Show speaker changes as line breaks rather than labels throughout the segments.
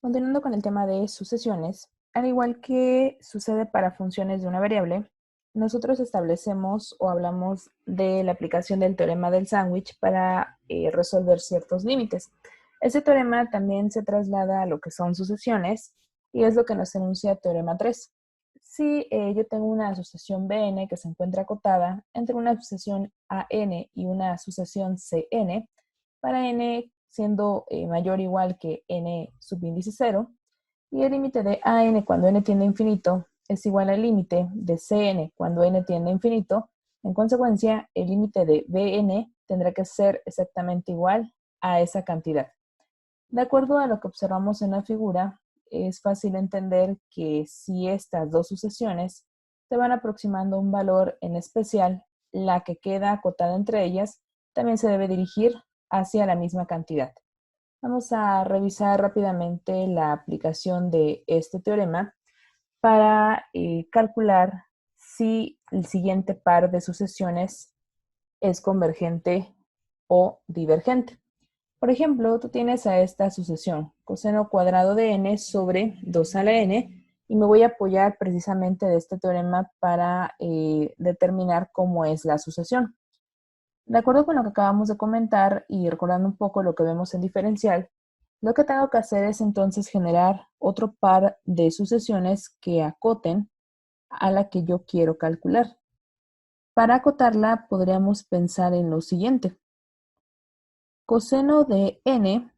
Continuando con el tema de sucesiones, al igual que sucede para funciones de una variable, nosotros establecemos o hablamos de la aplicación del teorema del sándwich para resolver ciertos límites. Ese teorema también se traslada a lo que son sucesiones y es lo que nos enuncia teorema 3. Si yo tengo una sucesión Bn que se encuentra acotada entre una sucesión An y una sucesión Cn, para n siendo mayor o igual que n subíndice 0, y el límite de an cuando n tiende a infinito es igual al límite de cn cuando n tiende a infinito, en consecuencia, el límite de bn tendrá que ser exactamente igual a esa cantidad. De acuerdo a lo que observamos en la figura, es fácil entender que si estas dos sucesiones se van aproximando a un valor en especial, la que queda acotada entre ellas también se debe dirigir hacia la misma cantidad. Vamos a revisar rápidamente la aplicación de este teorema para calcular si el siguiente par de sucesiones es convergente o divergente. Por ejemplo, tú tienes a esta sucesión, coseno cuadrado de n sobre 2 a la n, y me voy a apoyar precisamente de este teorema para determinar cómo es la sucesión. De acuerdo con lo que acabamos de comentar y recordando un poco lo que vemos en diferencial, lo que tengo que hacer es entonces generar otro par de sucesiones que acoten a la que yo quiero calcular. Para acotarla podríamos pensar en lo siguiente. Coseno de n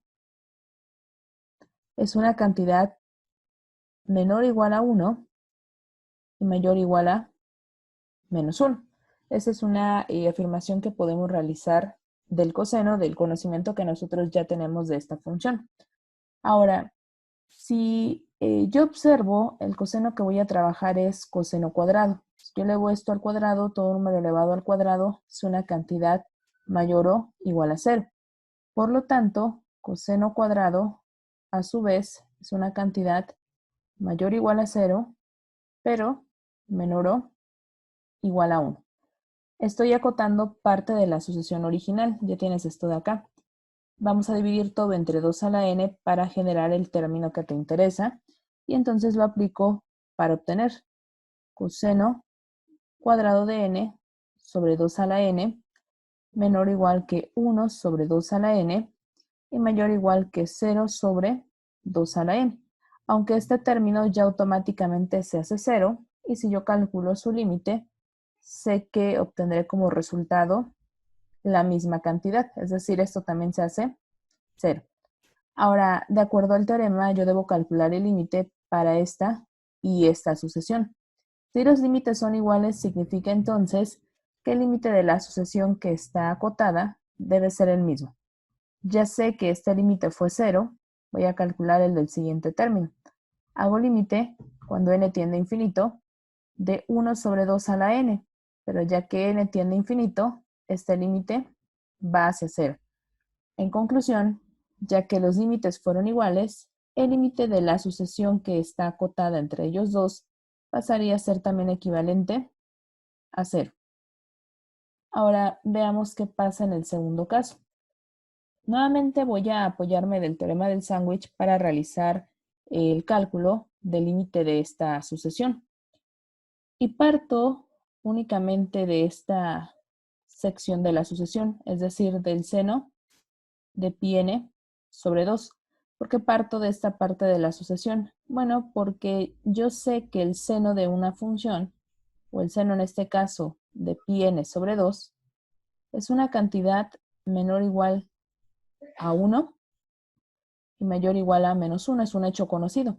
es una cantidad menor o igual a 1 y mayor o igual a menos 1. Esa es una afirmación que podemos realizar del coseno, del conocimiento que nosotros ya tenemos de esta función. Ahora, si yo observo, el coseno que voy a trabajar es coseno cuadrado. Si yo elevo esto al cuadrado, todo número elevado al cuadrado es una cantidad mayor o igual a 0. Por lo tanto, coseno cuadrado, a su vez, es una cantidad mayor o igual a 0, pero menor o igual a 1. Estoy acotando parte de la sucesión original. Ya tienes esto de acá. Vamos a dividir todo entre 2 a la n para generar el término que te interesa. Y entonces lo aplico para obtener coseno cuadrado de n sobre 2 a la n menor o igual que 1 sobre 2 a la n y mayor o igual que 0 sobre 2 a la n. Aunque este término ya automáticamente se hace 0, y si yo calculo su límite, sé que obtendré como resultado la misma cantidad, es decir, esto también se hace 0. Ahora, de acuerdo al teorema, yo debo calcular el límite para esta y esta sucesión. Si los límites son iguales, significa entonces que el límite de la sucesión que está acotada debe ser el mismo. Ya sé que este límite fue 0, voy a calcular el del siguiente término. Hago límite cuando n tiende a infinito de 1 sobre 2 a la n, pero ya que n tiende a infinito, este límite va hacia 0. En conclusión, ya que los límites fueron iguales, el límite de la sucesión que está acotada entre ellos dos pasaría a ser también equivalente a 0. Ahora veamos qué pasa en el segundo caso. Nuevamente voy a apoyarme del teorema del sándwich para realizar el cálculo del límite de esta sucesión. Y parto únicamente de esta sección de la sucesión, es decir, del seno de pi n sobre 2. ¿Por qué parto de esta parte de la sucesión? Bueno, porque yo sé que el seno de una función, o el seno en este caso de pi n sobre 2, es una cantidad menor o igual a 1 y mayor o igual a menos 1, es un hecho conocido.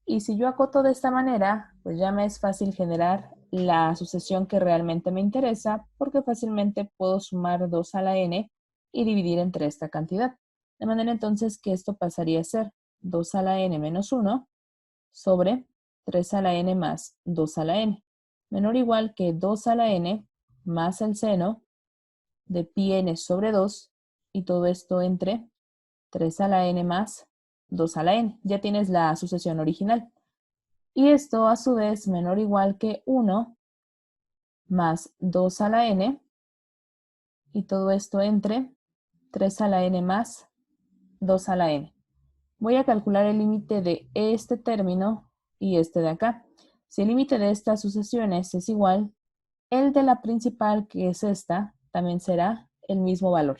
Y si yo acoto de esta manera, pues ya me es fácil generar la sucesión que realmente me interesa, porque fácilmente puedo sumar 2 a la n y dividir entre esta cantidad. De manera entonces que esto pasaría a ser 2 a la n menos 1 sobre 3 a la n más 2 a la n, menor o igual que 2 a la n más el seno de pi n sobre 2, y todo esto entre 3 a la n más 2 a la n. Ya tienes la sucesión original. Y esto a su vez menor o igual que 1 más 2 a la n, y todo esto entre 3 a la n más 2 a la n. Voy a calcular el límite de este término y este de acá. Si el límite de estas sucesiones es igual, el de la principal, que es esta, también será el mismo valor.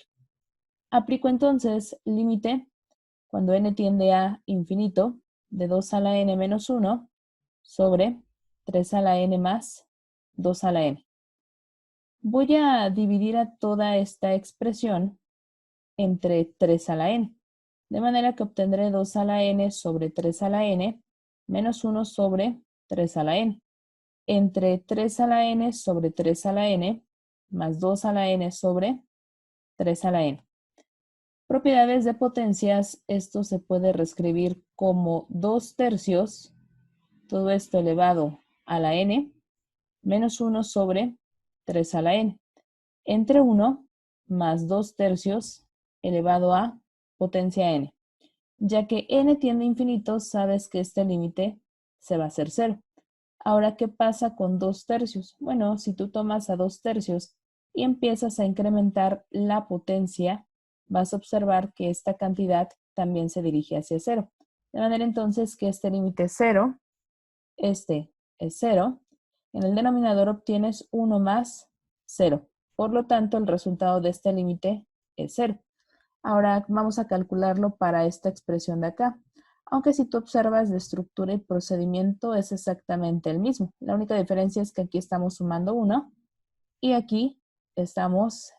Aplico entonces límite cuando n tiende a infinito de 2 a la n menos 1 sobre 3 a la n más 2 a la n. Voy a dividir a toda esta expresión entre 3 a la n, de manera que obtendré 2 a la n sobre 3 a la n menos 1 sobre 3 a la n, entre 3 a la n sobre 3 a la n más 2 a la n sobre 3 a la n. Propiedades de potencias, esto se puede reescribir como 2 tercios, todo esto elevado a la n, menos 1 sobre 3 a la n, entre 1 más 2 tercios elevado a potencia n. Ya que n tiende a infinito, sabes que este límite se va a hacer 0. Ahora, ¿qué pasa con 2 tercios? Bueno, si tú tomas a 2 tercios y empiezas a incrementar la potencia, vas a observar que esta cantidad también se dirige hacia 0. De manera entonces que este límite es 0, este es 0. En el denominador obtienes 1 más 0. Por lo tanto, el resultado de este límite es 0. Ahora vamos a calcularlo para esta expresión de acá. Aunque si tú observas de estructura y procedimiento es exactamente el mismo. La única diferencia es que aquí estamos sumando 1 y aquí estamos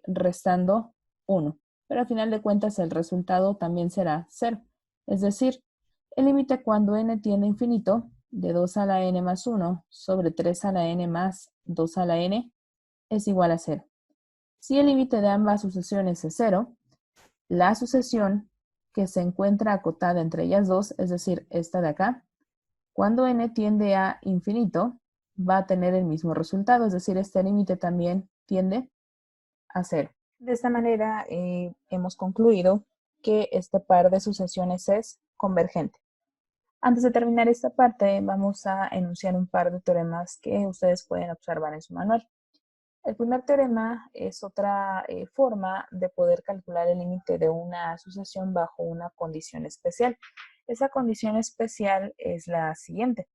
restando 1. Pero al final de cuentas el resultado también será 0. Es decir, el límite cuando n tiende a infinito de 2 a la n más 1 sobre 3 a la n más 2 a la n es igual a 0. Si el límite de ambas sucesiones es 0, la sucesión que se encuentra acotada entre ellas dos, es decir, esta de acá, cuando n tiende a infinito, va a tener el mismo resultado, es decir, este límite también tiende a 0. De esta manera hemos concluido que este par de sucesiones es convergente. Antes de terminar esta parte, vamos a enunciar un par de teoremas que ustedes pueden observar en su manual. El primer teorema es otra forma de poder calcular el límite de una sucesión bajo una condición especial. Esa condición especial es la siguiente.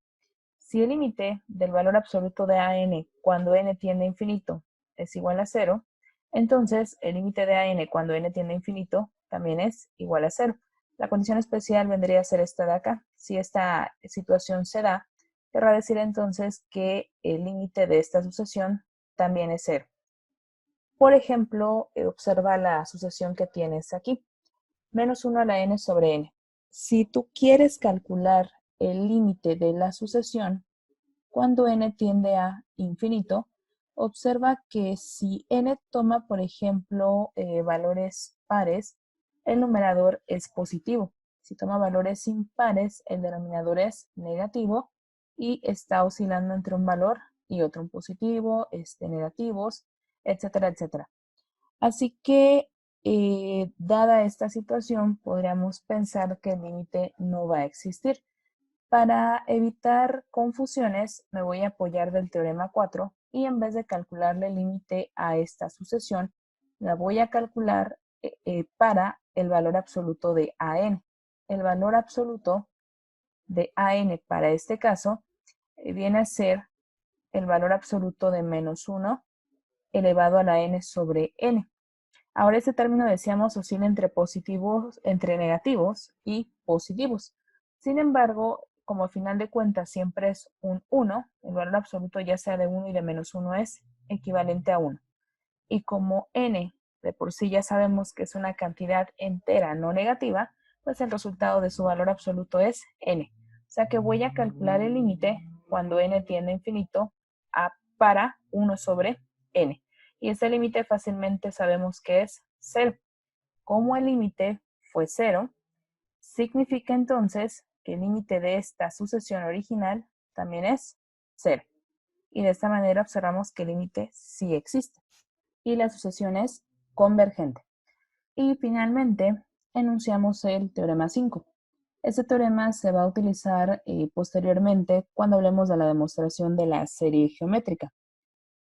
Si el límite del valor absoluto de AN cuando n tiende a infinito es igual a 0, entonces el límite de AN cuando n tiende a infinito también es igual a 0. La condición especial vendría a ser esta de acá. Si esta situación se da, querrá decir entonces que el límite de esta sucesión también es 0. Por ejemplo, observa la sucesión que tienes aquí. Menos 1 a la n sobre n. Si tú quieres calcular el límite de la sucesión, cuando n tiende a infinito, observa que si n toma, por ejemplo, valores pares, el numerador es positivo. Si toma valores impares, el denominador es negativo y está oscilando entre un valor y otro, un positivo, negativos, etcétera, etcétera. Así que, dada esta situación, podríamos pensar que el límite no va a existir. Para evitar confusiones, me voy a apoyar del teorema 4 y en vez de calcularle el límite a esta sucesión, la voy a calcular para el valor absoluto de AN. El valor absoluto de AN para este caso viene a ser el valor absoluto de menos 1 elevado a la n sobre n. Ahora este término decíamos oscila entre positivos, entre negativos y positivos. Sin embargo, como al final de cuentas siempre es un 1, el valor absoluto ya sea de 1 y de menos 1 es equivalente a 1. Y como n de por sí ya sabemos que es una cantidad entera no negativa, pues el resultado de su valor absoluto es n. O sea que voy a calcular el límite cuando n tiende a infinito para 1 sobre n. Y este límite fácilmente sabemos que es 0. Como el límite fue 0, significa entonces que el límite de esta sucesión original también es 0. Y de esta manera observamos que el límite sí existe. Y la sucesión es convergente. Y finalmente, enunciamos el teorema 5. Este teorema se va a utilizar posteriormente cuando hablemos de la demostración de la serie geométrica.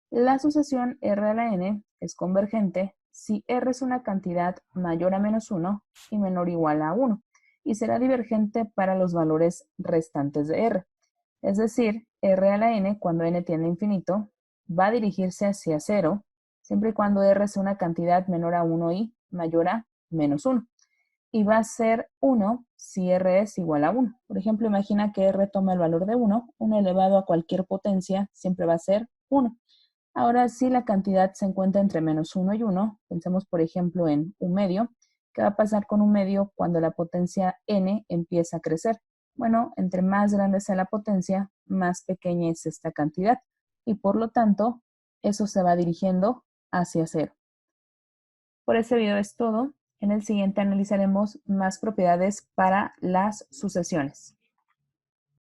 La sucesión R a la n es convergente si R es una cantidad mayor a menos 1 y menor o igual a 1. y será divergente para los valores restantes de R. Es decir, R a la n, cuando n tiende a infinito, va a dirigirse hacia 0, siempre y cuando R sea una cantidad menor a 1 y mayor a menos 1. Y va a ser 1 si R es igual a 1. Por ejemplo, imagina que R toma el valor de 1, 1 elevado a cualquier potencia siempre va a ser 1. Ahora, si la cantidad se encuentra entre menos 1 y 1, pensemos por ejemplo en un medio. ¿Qué va a pasar con un medio cuando la potencia n empieza a crecer? Bueno, entre más grande sea la potencia, más pequeña es esta cantidad y por lo tanto, eso se va dirigiendo hacia 0. Por este video es todo. En el siguiente analizaremos más propiedades para las sucesiones.